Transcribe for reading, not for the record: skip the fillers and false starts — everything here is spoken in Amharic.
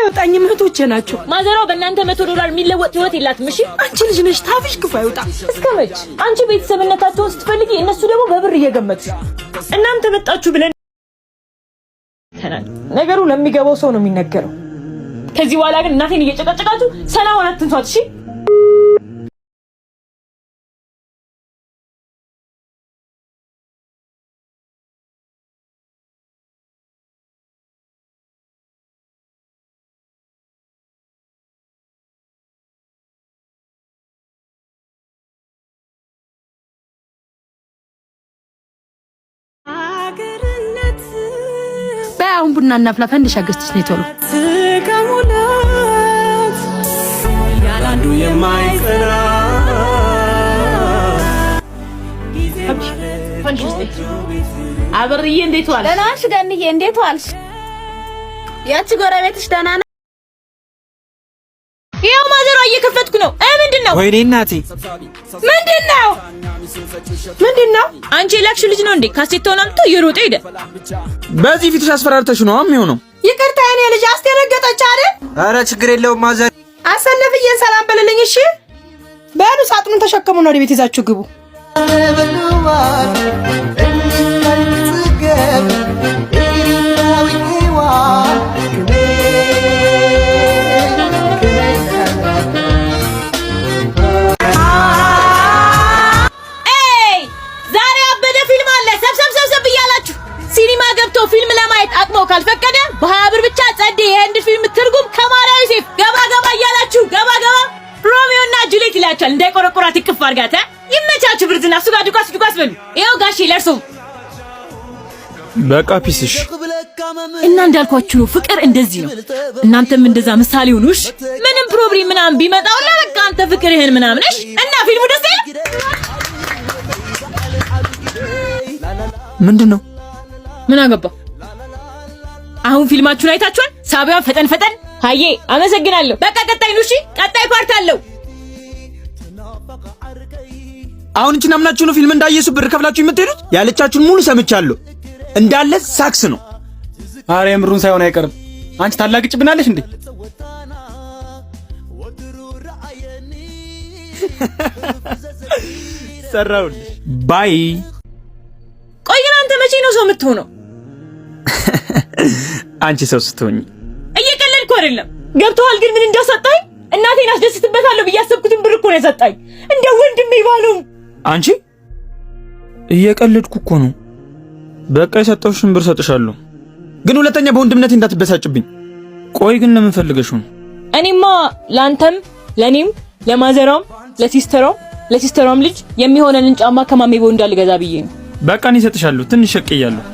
አያወጣኝም እህቶቼ ናቸው ማዘራው በእናንተ $100 የሚለወጥ ህይወት የላትም እሺ አንቺ ልጅ ነሽ ታፍሽ ክፉ አይወጣ እስከመች አንቺ ቤተሰብነታቸውን ስትፈልጊ እነሱ ደግሞ በብር እየገመቱ እናንተ መጣችሁ ብለን ነገሩ ለሚገባው ሰው ነው የሚነገረው ከዚህ በኋላ ግን እናቴን እየጨቀጨቃችሁ ሰላም አትንሷት እሺ አሁን ቡና እናፍላ ፈንድሻ ገዝተሽ ነው ቶሎ ከሙላት ያላንዱ የማይቀራ አብርዬ እንዴት ዋልሽ? ደህና ነሽ ገንዬ? እንዴት ዋልሽ? ያቺ ጎረቤትሽ ደህና ነው? ይኸው ማዘሯ እየከፈትኩ ነው። ምንድነው? ወይኔ እናቴ ምንድነው? አንቺ የላክሽ ልጅ ነው እንዴ? ካሴቶን አምጥቶ እየሮጠ ሄደ። በዚህ ፊትሽ አስፈራርተሽ ነው የሚሆነው። ይቅርታ የኔ ልጅ አስደነገጠች አይደል? አረ ችግር የለውም ማዘር። አሰነፍዬ ሰላም በልልኝ እሺ። በሉ ሳጥኑን ተሸከሙ ነው ወደ ቤት ይዛችሁ ግቡ። ፊልም ለማየት አቅመው ካልፈቀደ በ20 ብር ብቻ ጸዴ የህንድ ፊልም ትርጉም ከማርያ ዮሴፍ ገባ እያላችሁ ገባ ሮሚዮ እና ጁሊየት ይላችኋል እንዳይቆረቆራት ይቅፍ አርጋታ ይመቻችሁ ብርዝና እሱ ጋር ዱቃስ በሉ ይኸው ጋሼ ለርሶ በቃ ፒስሽ እና እንዳልኳችሁ ነው ፍቅር እንደዚህ ነው እናንተም እንደዛ ምሳሌ ሁኑሽ ምንም ፕሮብሌም ምናምን ቢመጣውላ በቃ አንተ ፍቅርህን ምናምንሽ እና ፊልሙ ደስ ይላል ምንድነው ምን አገባ አሁን ፊልማችሁን አይታችኋል ሳቢያን ፈጠን ሃዬ አመሰግናለሁ በቃ ቀጣይ ነው እሺ ቀጣይ ፓርት አለው አሁን እንቺ ናምናችሁ ነው ፊልም እንዳየሱ ብር ከፍላችሁ የምትሄዱት ያለቻችሁን ሙሉ ሰምቻለሁ እንዳለ ሳክስ ነው አሬ ምሩን ሳይሆን አይቀርም አንቺ ታላቅጭብናለሽ እንዴ ሰራውልሽ ባይ ቆይ ግን አንተ መቼ ነው ሰው የምትሆነው አንቺ ሰው ስትሆኚ እየቀለድኩ አይደለም ገብቶሃል ግን ምን እንዳሰጣኝ እናቴን አስደስትበታለሁ በያሰብኩትን ብር እኮ ነው ያሰጣኝ እንደ ወንድሜ ባለው አንቺ እየቀለድኩ እኮ ነው በቃ የሰጠሁሽን ብር ሰጥሻለሁ ግን ሁለተኛ በወንድምነቴ እንዳትበሳጭብኝ ቆይ ግን ለምን ፈልገሽው ነው እኔማ ላንተም ለኔም ለማዘራም ለሲስተሯም ልጅ የሚሆነንን ጫማ ከማሜ ቦንዳ ልገዛ ብዬ ነው በቃ እኔ ሰጥሻለሁ ትንሽ ሸቀያለሁ